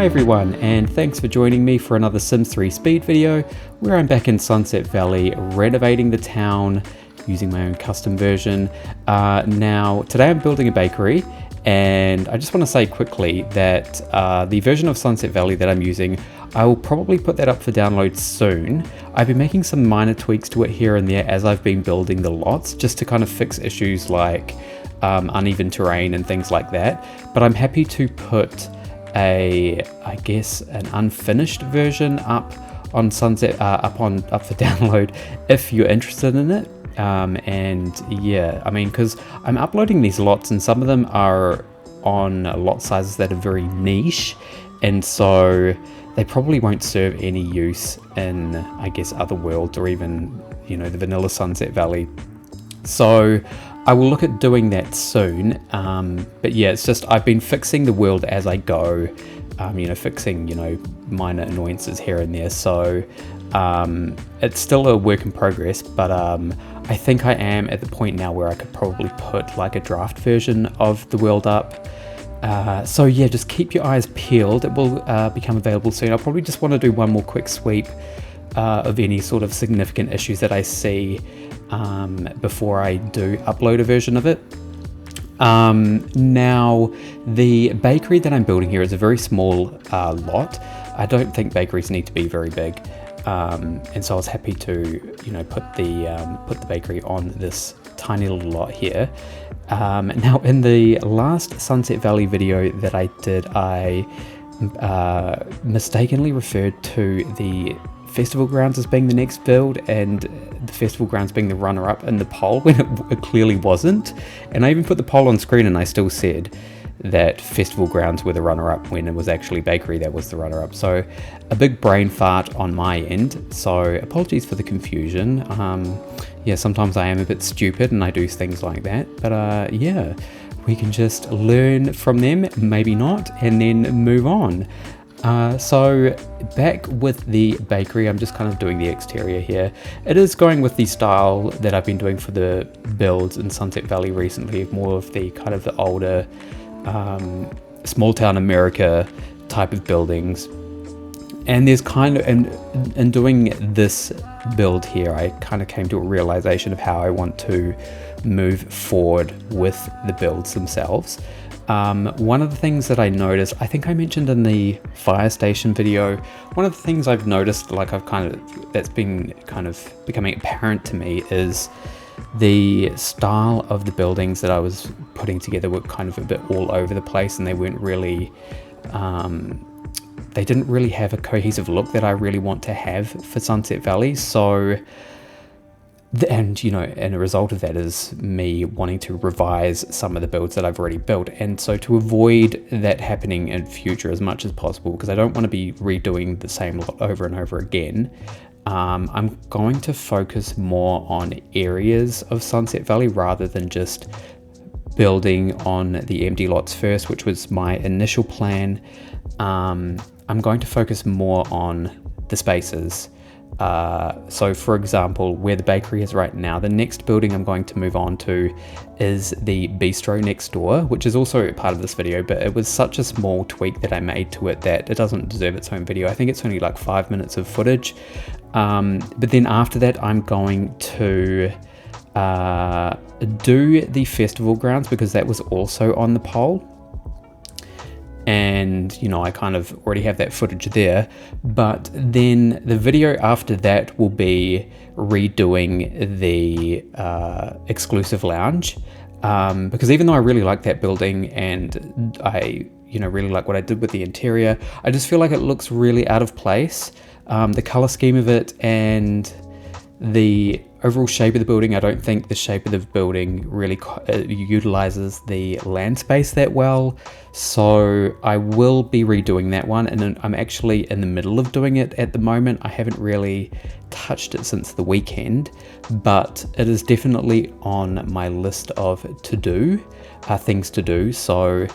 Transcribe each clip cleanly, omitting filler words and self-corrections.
Hi everyone, and thanks for joining me for another Sims 3 speed video where I'm back in Sunset Valley renovating the town using my own custom version. Now today I'm building a bakery, and I just want to say quickly that the version of Sunset Valley that I'm using, I will probably put that up for download soon. I've been making some minor tweaks to it here and there as I've been building the lots, just to kind of fix issues like uneven terrain and things like that. But I'm happy to put I guess an unfinished version up on Sunset up for download if you're interested in it. And yeah, I mean, because I'm uploading these lots and some of them are on lot sizes that are very niche, and so they probably won't serve any use in, I guess, other worlds or even, you know, the vanilla Sunset Valley. So I will look at doing that soon, but yeah, it's just I've been fixing the world as I go, you know, fixing, you know, minor annoyances here and there, so it's still a work in progress, but I think I am at the point now where I could probably put like a draft version of the world up. So yeah, just keep your eyes peeled. It will become available soon. I'll probably just want to do one more quick sweep of any sort of significant issues that I see before I do upload a version of it. Now, the bakery that I'm building here is a very small lot. I don't think bakeries need to be very big, and so I was happy to, you know, put the bakery on this tiny little lot here. Now, in the last Sunset Valley video that I did, I mistakenly referred to the festival grounds as being the next build and the festival grounds being the runner-up in the poll when it clearly wasn't. And I even put the poll on screen and I still said that festival grounds were the runner-up when it was actually bakery that was the runner-up. So a big brain fart on my end, so apologies for the confusion. Yeah, sometimes I am a bit stupid and I do things like that, but yeah, we can just learn from them, maybe not, and then move on. So back with the bakery, I'm just kind of doing the exterior here. It is going with the style that I've been doing for the builds in Sunset Valley recently, more of the kind of the older small town America type of buildings. And there's kind of, in doing this build here, I kind of came to a realization of how I want to move forward with the builds themselves. One of the things that I noticed, I think I mentioned in the fire station video, one of the things I've noticed, like that's been kind of becoming apparent to me, is the style of the buildings that I was putting together were kind of a bit all over the place, and they weren't really, they didn't really have a cohesive look that I really want to have for Sunset Valley. So, and you know, and a result of that is me wanting to revise some of the builds that I've already built. And so to avoid that happening in future as much as possible, because I don't want to be redoing the same lot over and over again, I'm going to focus more on areas of Sunset Valley rather than just building on the empty lots first, which was my initial plan. I'm going to focus more on the spaces. So for example, where the bakery is right now, the next building I'm going to move on to is the Bistro next door, which is also part of this video, but it was such a small tweak that I made to it that it doesn't deserve its own video. I think it's only like 5 minutes of footage. But then after that, I'm going to do the festival grounds because that was also on the poll. And you know, I kind of already have that footage there, but then the video after that will be redoing the exclusive lounge, because even though I really like that building and I, you know, really like what I did with the interior, I just feel like it looks really out of place. The color scheme of it and the overall shape of the building, I don't think the shape of the building really utilizes the land space that well. So I will be redoing that one, and I'm actually in the middle of doing it at the moment. I haven't really touched it since the weekend, but it is definitely on my list of things to do. So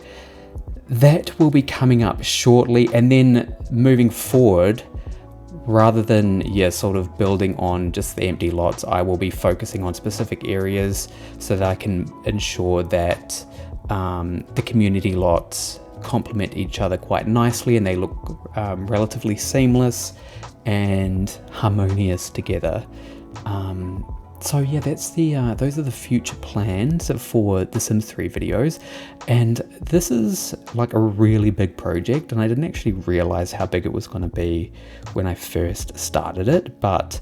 that will be coming up shortly, and then moving forward, rather than, yeah, sort of building on just the empty lots, I will be focusing on specific areas so that I can ensure that the community lots complement each other quite nicely, and they look relatively seamless and harmonious together. So yeah, that's those are the future plans for the Sims 3 videos, and this is like a really big project, and I didn't actually realize how big it was going to be when I first started it, but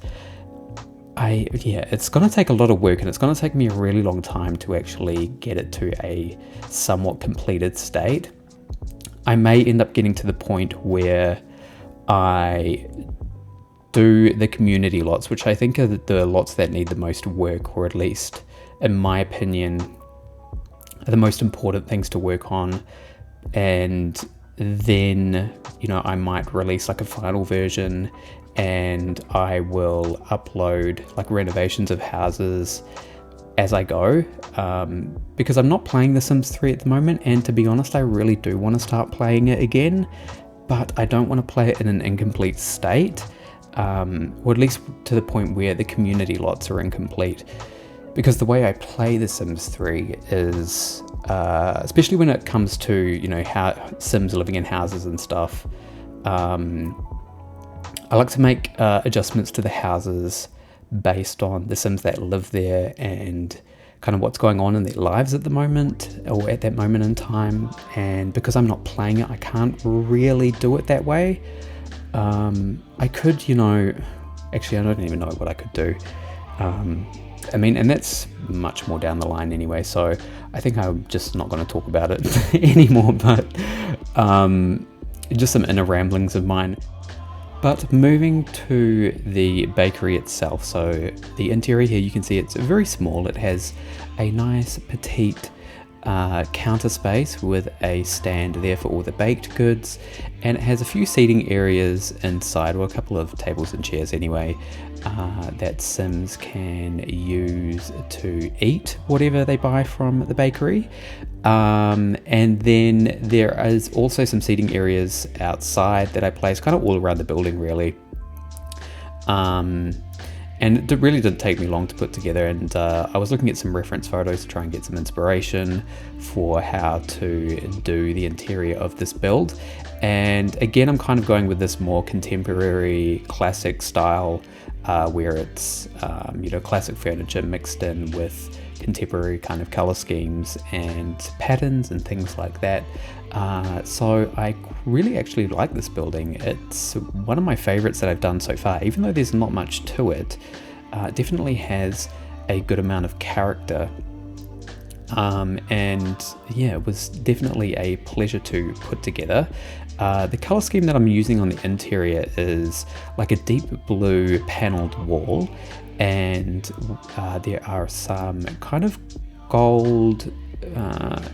it's going to take a lot of work, and it's going to take me a really long time to actually get it to a somewhat completed state. I may end up getting to the point where I do the community lots, which I think are the lots that need the most work, or at least in my opinion are the most important things to work on, and then I might release like a final version, and I will upload like renovations of houses as I go, because I'm not playing The Sims 3 at the moment, and to be honest I really do want to start playing it again, but I don't want to play it in an incomplete state. Or at least to the point where the community lots are incomplete, because the way I play The Sims 3 is, especially when it comes to how Sims living in houses and stuff, I like to make adjustments to the houses based on the Sims that live there and kind of what's going on in their lives at the moment, or at that moment in time. And because I'm not playing it, I can't really do it that way. I could, actually I don't even know what I could do. And that's much more down the line anyway, so I think I'm just not going to talk about it anymore, but just some inner ramblings of mine. But moving to the bakery itself, so the interior here, you can see it's very small. It has a nice petite counter space with a stand there for all the baked goods, and it has a few seating areas inside, or a couple of tables and chairs anyway, that Sims can use to eat whatever they buy from the bakery. And then there is also some seating areas outside that I place kind of all around the building really. And it really didn't take me long to put together, and I was looking at some reference photos to try and get some inspiration for how to do the interior of this build. And again, I'm kind of going with this more contemporary classic style, where it's classic furniture mixed in with contemporary kind of color schemes and patterns and things like that. So I really actually like this building. It's one of my favorites that I've done so far, even though there's not much to it. It definitely has a good amount of character. And yeah, it was definitely a pleasure to put together. The color scheme that I'm using on the interior is like a deep blue paneled wall, and there are some kind of gold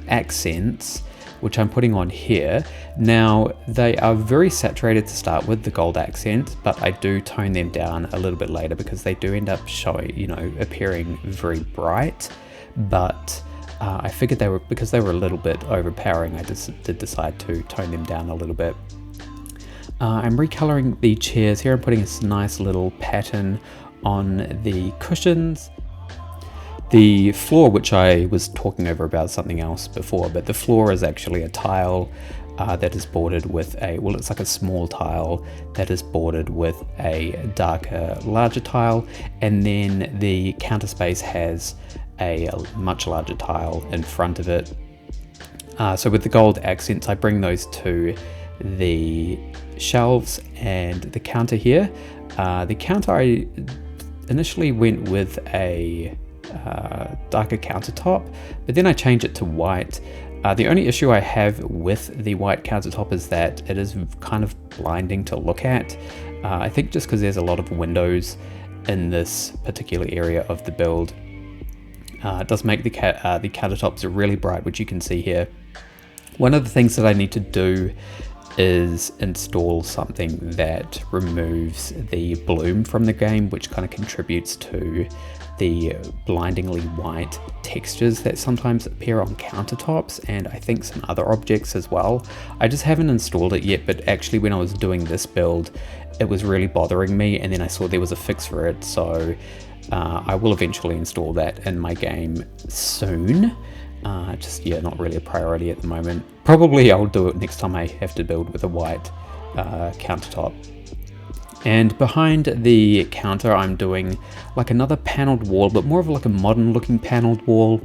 accents which I'm putting on here. Now they are very saturated to start with, the gold accent, but I do tone them down a little bit later because they do end up showing, appearing very bright. But I figured because they were a little bit overpowering, I just did decide to tone them down a little bit. I'm recoloring the chairs here. I'm putting a nice little pattern on the cushions. The floor, which I was talking over about something else before, but the floor is actually a tile that is bordered with it's like a small tile that is bordered with a darker, larger tile, and then the counter space has a much larger tile in front of it. So with the gold accents, I bring those to the shelves and the counter here. The counter, I initially went with a darker countertop, but then I changed it to white. The only issue I have with the white countertop is that it is kind of blinding to look at. I think just because there's a lot of windows in this particular area of the build. It does make the countertops really bright, which you can see here. One of the things that I need to do is install something that removes the bloom from the game, which kind of contributes to the blindingly white textures that sometimes appear on countertops, and I think some other objects as well. I just haven't installed it yet, but actually when I was doing this build, it was really bothering me, and then I saw there was a fix for it, so I will eventually install that in my game soon. Just, yeah, not really a priority at the moment. Probably I'll do it next time I have to build with a white countertop. And behind the counter, I'm doing like another paneled wall, but more of like a modern looking paneled wall.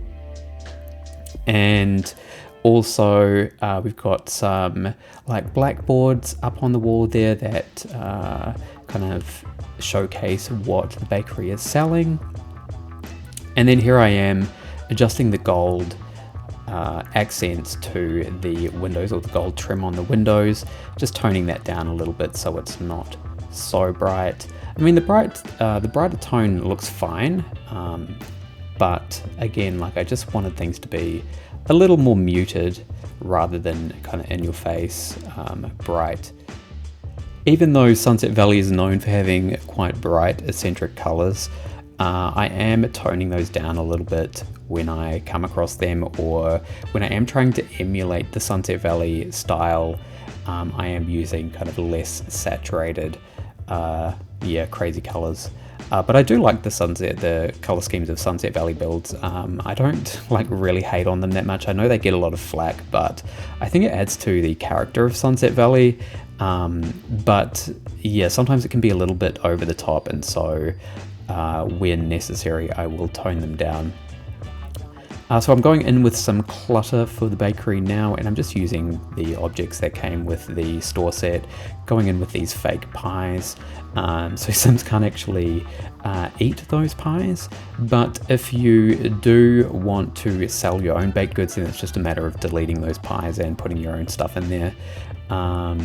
And also we've got some like blackboards up on the wall there that kind of showcase what the bakery is selling. And then here I am adjusting the gold accents to the windows, or the gold trim on the windows, just toning that down a little bit so it's not so bright. I mean, the brighter tone looks fine, but again, like, I just wanted things to be a little more muted rather than kind of in your face bright. Even though Sunset Valley is known for having quite bright eccentric colors, I am toning those down a little bit when I come across them, or when I am trying to emulate the Sunset Valley style. I am using kind of less saturated, crazy colors. But I do like the color schemes of Sunset Valley builds. I don't like really hate on them that much. I know they get a lot of flack, but I think it adds to the character of Sunset Valley. But yeah, sometimes it can be a little bit over the top, and so when necessary, I will tone them down. So I'm going in with some clutter for the bakery now, and I'm just using the objects that came with the store set, going in with these fake pies. So Sims can't actually eat those pies, but if you do want to sell your own baked goods, then it's just a matter of deleting those pies and putting your own stuff in there.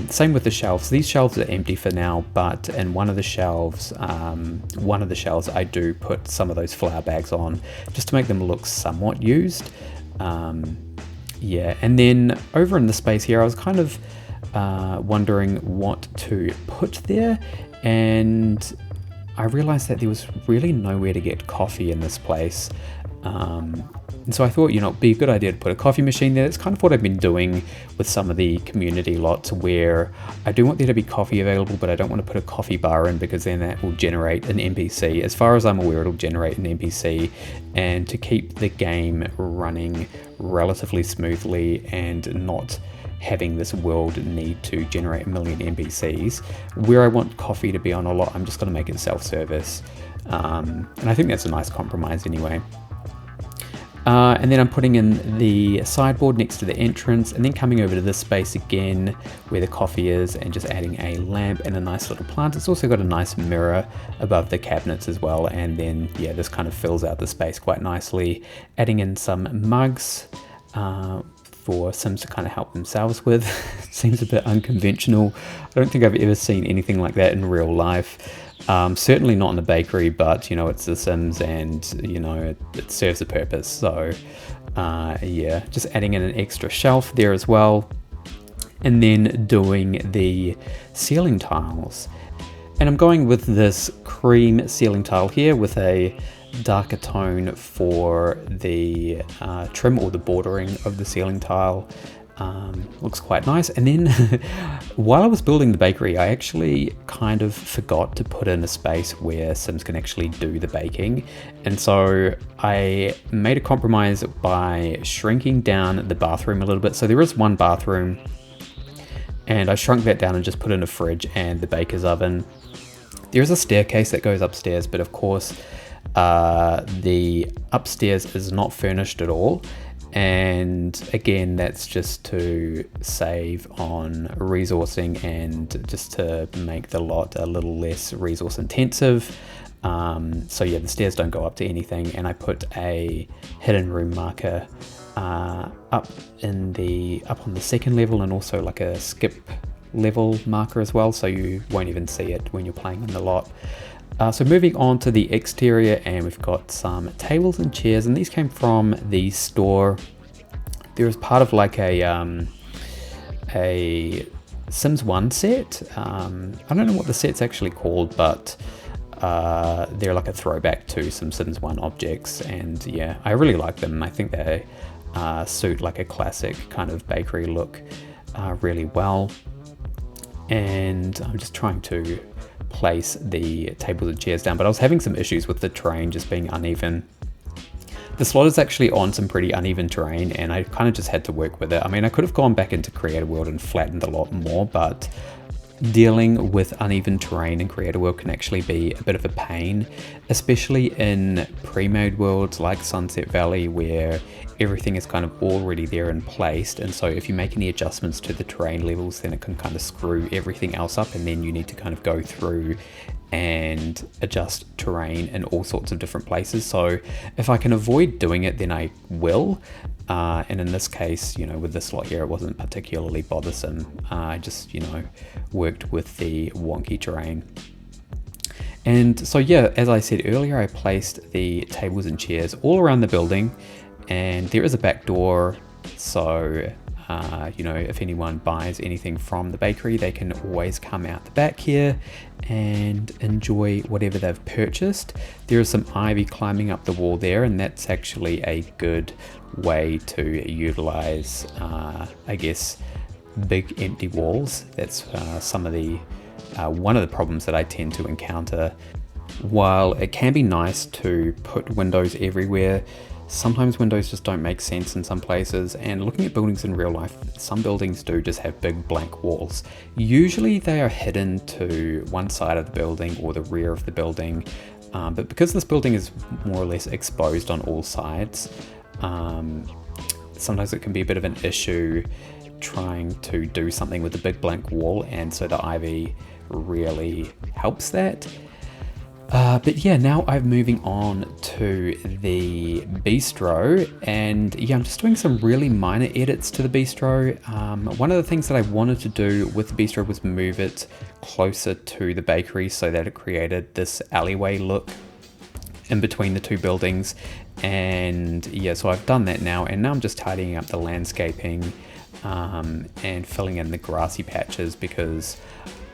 Same with the shelves. These shelves are empty for now, but in one of the shelves I do put some of those flour bags on, just to make them look somewhat used. Yeah, and then over in the space here, I was kind of wondering what to put there, and I realized that there was really nowhere to get coffee in this place. And so I thought, it'd be a good idea to put a coffee machine there. It's kind of what I've been doing with some of the community lots, where I do want there to be coffee available, but I don't want to put a coffee bar in, because then that will generate an NPC. As far as I'm aware, it'll generate an NPC, and to keep the game running relatively smoothly and not having this world need to generate a million NPCs, where I want coffee to be on a lot, I'm just going to make it self-service. And I think that's a nice compromise anyway. And then I'm putting in the sideboard next to the entrance, and then coming over to this space again where the coffee is, and just adding a lamp and a nice little plant. It's also got a nice mirror above the cabinets as well, and then yeah, this kind of fills out the space quite nicely. Adding in some mugs for Sims to kind of help themselves with. Seems a bit unconventional. I don't think I've ever seen anything like that in real life. Certainly not in the bakery, but it's The Sims, and it serves a purpose. So yeah, just adding in an extra shelf there as well, and then doing the ceiling tiles. And I'm going with this cream ceiling tile here with a darker tone for the trim, or the bordering of the ceiling tile. Looks quite nice. And then while I was building the bakery, I actually kind of forgot to put in a space where Sims can actually do the baking, and so I made a compromise by shrinking down the bathroom a little bit. So there is one bathroom, and I shrunk that down and just put in a fridge and the baker's oven. There is a staircase that goes upstairs, but of course the upstairs is not furnished at all. And again, that's just to save on resourcing and just to make the lot a little less resource intensive. So yeah, the stairs don't go up to anything, and I put a hidden room marker up on the second level, and also like a skip level marker as well, so you won't even see it when you're playing in the lot. So moving on to the exterior, and we've got some tables and chairs, and these came from the store. There is part of like a Sims 1 set. I don't know what the set's actually called, but they're like a throwback to some Sims 1 objects, and yeah, I really like them. I think they suit like a classic kind of bakery look really well. And I'm just trying to place the tables and chairs down, but I was having some issues with the terrain just being uneven. The slot is actually on some pretty uneven terrain, and I kind of just had to work with it. I mean, I could have gone back into Creator World and flattened a lot more, but dealing with uneven terrain in Creator World can actually be a bit of a pain, especially in pre-made worlds like Sunset Valley, where everything is kind of already there and placed, and so if you make any adjustments to the terrain levels, then it can kind of screw everything else up, and then you need to kind of go through and adjust terrain in all sorts of different places. So if I can avoid doing it, then I will. And in this case, you know, with this lot here, it wasn't particularly bothersome. I just, you know, worked with the wonky terrain. And so, yeah, as I said earlier, I placed the tables and chairs all around the building, and there is a back door. So, you know, if anyone buys anything from the bakery, they can always come out the back here and enjoy whatever they've purchased. There is some ivy climbing up the wall there, and that's actually a good way to utilize, I guess, big empty walls. That's some of the one of the problems that I tend to encounter. While it can be nice to put windows everywhere, sometimes windows just don't make sense in some places, and looking at buildings in real life, some buildings do just have big blank walls. Usually they are hidden to one side of the building or the rear of the building, but because this building is more or less exposed on all sides, sometimes it can be a bit of an issue trying to do something with the big blank wall, and so the ivy really helps that. But yeah, now I'm moving on to the bistro, and yeah, I'm just doing some really minor edits to the bistro. One of the things that I wanted to do with the bistro was move it closer to the bakery so that it created this alleyway look in between the two buildings. And yeah, so I've done that now, and now I'm just tidying up the landscaping and filling in the grassy patches, because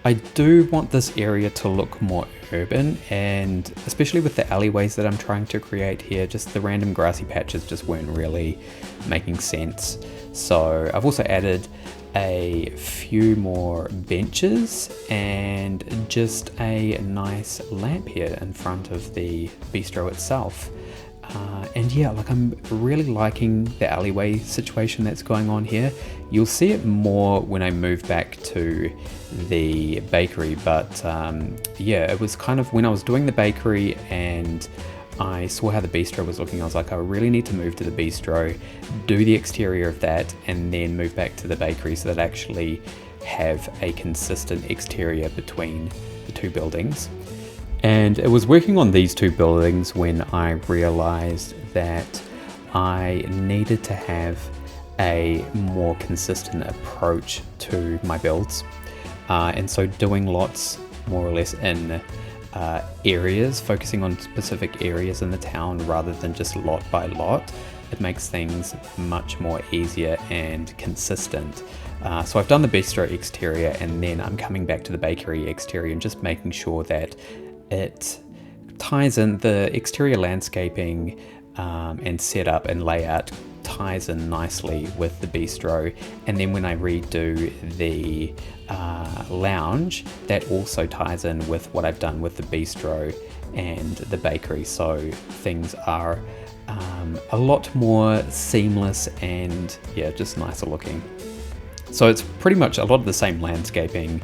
I do want this area to look more urban, and especially with the alleyways that I'm trying to create here, just the random grassy patches just weren't really making sense. So I've also added a few more benches and just a nice lamp here in front of the bistro itself. And yeah, like I'm really liking the alleyway situation that's going on here. You'll see it more when I move back to the bakery, but yeah, it was kind of when I was doing the bakery and I saw how the bistro was looking, I was like, I really need to move to the bistro, do the exterior of that, and then move back to the bakery so that I actually have a consistent exterior between the two buildings. And it was working on these two buildings when I realized that I needed to have a more consistent approach to my builds. And so doing lots more or less in areas, focusing on specific areas in the town rather than just lot by lot, it makes things much more easier and consistent. So I've done the bistro exterior, and then I'm coming back to the bakery exterior and just making sure that it ties in the exterior landscaping and setup and layout ties in nicely with the bistro. And then when I redo the lounge, that also ties in with what I've done with the bistro and the bakery. So things are a lot more seamless and yeah, just nicer looking. So it's pretty much a lot of the same landscaping.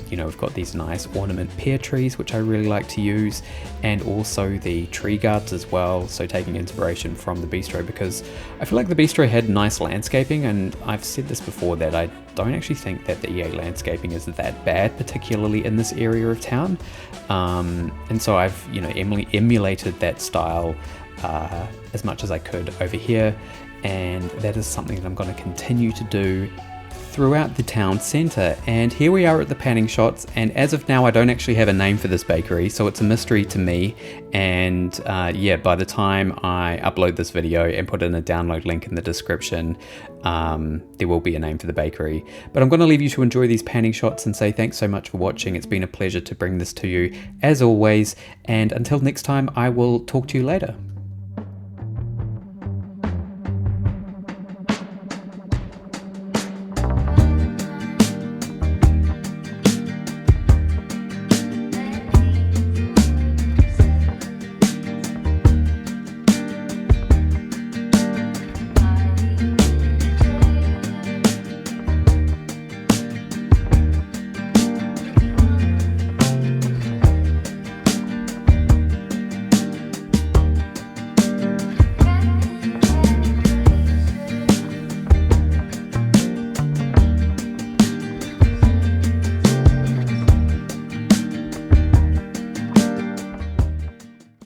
You know, we've got these nice ornament pear trees, which I really like to use, and also the tree guards as well. So taking inspiration from the bistro, because I feel like the bistro had nice landscaping, and I've said this before that I don't actually think that the EA landscaping is that bad, particularly in this area of town. And so I've, you know, emulated that style as much as I could over here, and that is something that I'm going to continue to do throughout the town centre. And here we are at the panning shots, and as of now I don't actually have a name for this bakery, so it's a mystery to me. And yeah, by the time I upload this video and put in a download link in the description, there will be a name for the bakery. But I'm going to leave you to enjoy these panning shots and say thanks so much for watching. It's been a pleasure to bring this to you as always, and until next time, I will talk to you later.